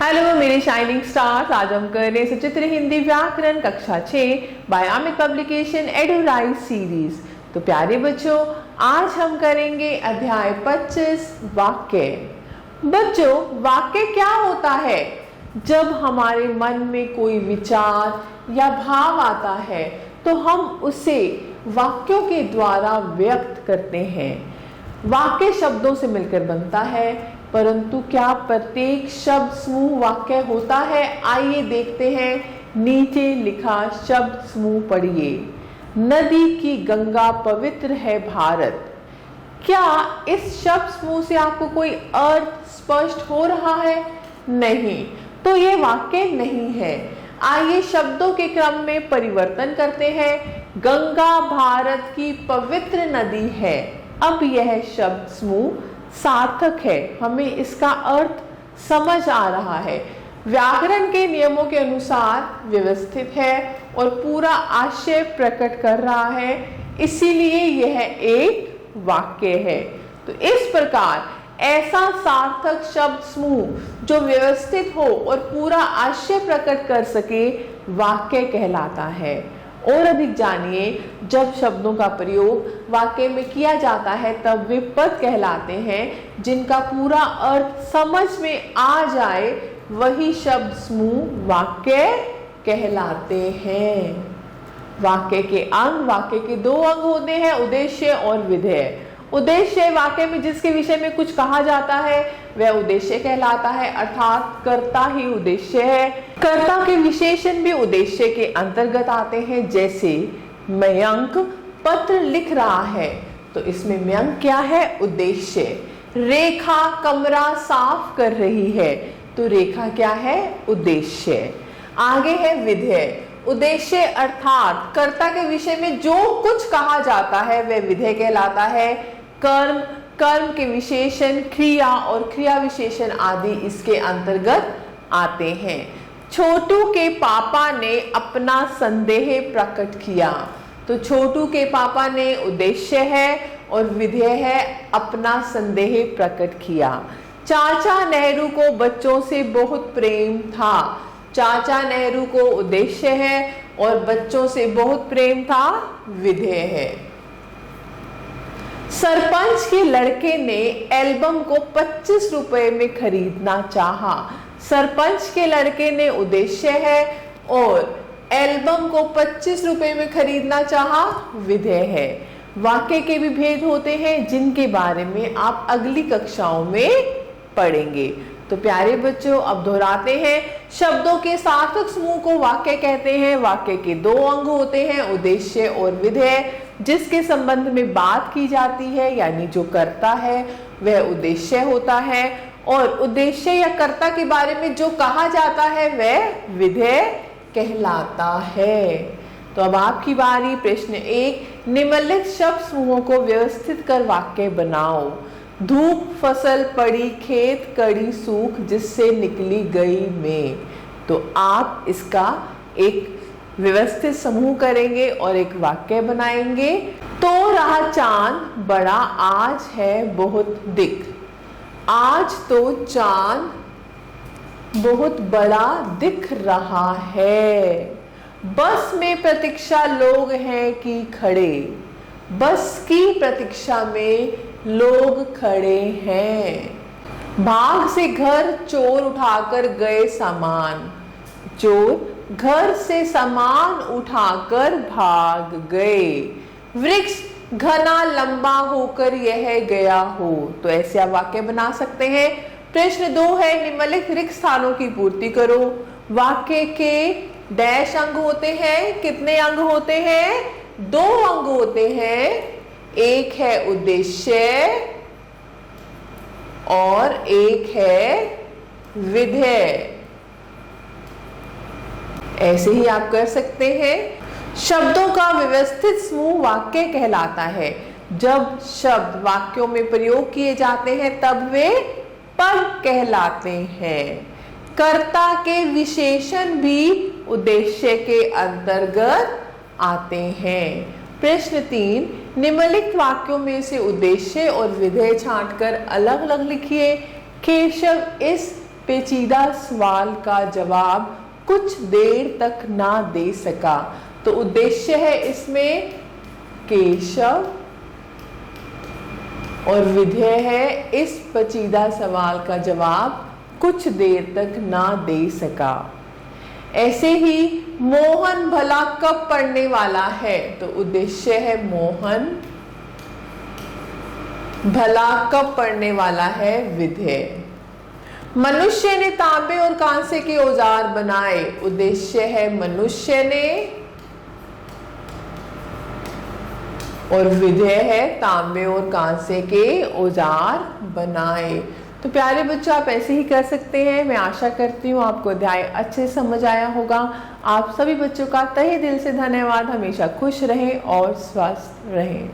Hello मेरे shining stars, आज हम कर रहे हैं सचित्र हिंदी व्याकरण कक्षा 6 बाय अमित पब्लिकेशन एडुराइज सीरीज। तो प्यारे बच्चों, आज हम करेंगे अध्याय 25 वाक्य। बच्चों, वाक्य क्या होता है? जब हमारे मन में कोई विचार या भाव आता है तो हम उसे वाक्यों के द्वारा व्यक्त करते हैं। वाक्य शब्दों से मिलकर बनता है, परंतु क्या प्रत्येक शब्द समूह वाक्य होता है? आइए देखते हैं। नीचे लिखा शब्द समूह पढ़िए। नदी की गंगा पवित्र है भारत। क्या इस शब्द समूह से आपको कोई अर्थ स्पष्ट हो रहा है? नहीं, तो ये वाक्य नहीं है। आइए शब्दों के क्रम में परिवर्तन करते हैं। गंगा भारत की पवित्र नदी है। अब यह शब्द समूह सार्थक है, हमें इसका अर्थ समझ आ रहा है, व्याकरण के नियमों के अनुसार व्यवस्थित है और पूरा आशय प्रकट कर रहा है, इसीलिए यह एक वाक्य है। तो इस प्रकार ऐसा सार्थक शब्द समूह जो व्यवस्थित हो और पूरा आशय प्रकट कर सके वाक्य कहलाता है। और अधिक जानिए, जब शब्दों का प्रयोग वाक्य में किया जाता है तब वे पद कहलाते हैं। जिनका पूरा अर्थ समझ में आ जाए वही शब्द समूह वाक्य कहलाते हैं। वाक्य के अंग, वाक्य के दो अंग होते हैं, उद्देश्य और विधेय। उद्देश्य वाक्य में जिसके विषय में कुछ कहा जाता है वह उद्देश्य कहलाता है, अर्थात कर्ता ही उद्देश्य है। कर्ता के विशेषण भी उद्देश्य के अंतर्गत आते हैं। जैसे मयंक पत्र लिख रहा है, तो इसमें मयंक क्या है? उद्देश्य। रेखा कमरा साफ कर रही है, तो रेखा क्या है? उद्देश्य। आगे है विधेय। उद्देश्य अर्थात कर्ता के विषय में जो कुछ कहा जाता है वह विधेय कहलाता है। कर्म, कर्म के विशेषण, क्रिया और क्रिया विशेषण आदि इसके अंतर्गत आते हैं। छोटू के पापा ने अपना संदेह प्रकट किया, तो छोटू के पापा ने उद्देश्य है और विधेय है अपना संदेह प्रकट किया। चाचा नेहरू को बच्चों से बहुत प्रेम था। चाचा नेहरू को उद्देश्य है और बच्चों से बहुत प्रेम था, विधेय है। सरपंच के लड़के ने एल्बम को 25 रुपए में खरीदना चाहा। सरपंच के लड़के ने उद्देश्य है और एल्बम को 25 रुपए में खरीदना चाहा, विधेय है। वाक्य के भी भेद होते हैं जिनके बारे में आप अगली कक्षाओं में पढ़ेंगे। तो प्यारे बच्चों, अब दोहराते हैं। शब्दों के सार्थक समूह को वाक्य कहते हैं। वाक्य के दो अंग होते हैं, उद्देश्य और विधेय। जिसके संबंध में बात की जाती है यानी जो करता है वह उद्देश्य होता है, और उद्देश्य या कर्ता के बारे में जो कहा जाता है वह विधेय कहलाता है। तो अब आपकी बारी। प्रश्न 1, निम्नलिखित शब्द समूहों को व्यवस्थित कर वाक्य बनाओ। धूप फसल पड़ी, खेत कड़ी सूख, जिससे निकली गई में। तो आप इसका एक व्यवस्थित समूह करेंगे और एक वाक्य बनाएंगे। तो रहा चांद बड़ा, आज है बहुत दिख। आज तो चांद बहुत बड़ा दिख रहा है। बस में प्रतीक्षा लोग हैं कि खड़े। बस की प्रतीक्षा में लोग खड़े हैं। भाग से घर चोर उठाकर गए सामान। चोर घर से सामान उठाकर भाग गए। वृक्ष घना लंबा होकर यह गया हो। तो ऐसे आप वाक्य बना सकते हैं। प्रश्न 2 है, निम्नलिखित रिक्त स्थानों की पूर्ति करो। वाक्य के डैश अंग होते हैं। कितने अंग होते हैं? 2 अंग होते हैं। एक है उद्देश्य और एक है विधेय। ऐसे ही आप कर सकते हैं। शब्दों का व्यवस्थित समूह वाक्य कहलाता है। जब शब्द वाक्यों में प्रयोग किए जाते हैं तब वे पद कहलाते हैं। कर्ता के विशेषण भी उद्देश्य के अंतर्गत आते हैं। प्रश्न 3, निम्नलिखित वाक्यों में से उद्देश्य और विधेय छांटकर अलग अलग लिखिए। केशव इस पेचीदा सवाल का जवाब कुछ देर तक ना दे सका। तो उद्देश्य है इसमें केशव और विधेय है इस पेचीदा सवाल का जवाब कुछ देर तक ना दे सका। ऐसे ही मोहन भला कब पढ़ने वाला है? तो उद्देश्य है मोहन भला कब पढ़ने वाला है, विधेय। मनुष्य ने तांबे और कांसे के औजार बनाए। उद्देश्य है मनुष्य ने और विधेय है तांबे और कांसे के औजार बनाए। तो प्यारे बच्चों आप ऐसे ही कर सकते हैं। मैं आशा करती हूँ आपको अध्याय अच्छे समझ आया होगा। आप सभी बच्चों का तहे दिल से धन्यवाद। हमेशा खुश रहें और स्वस्थ रहें।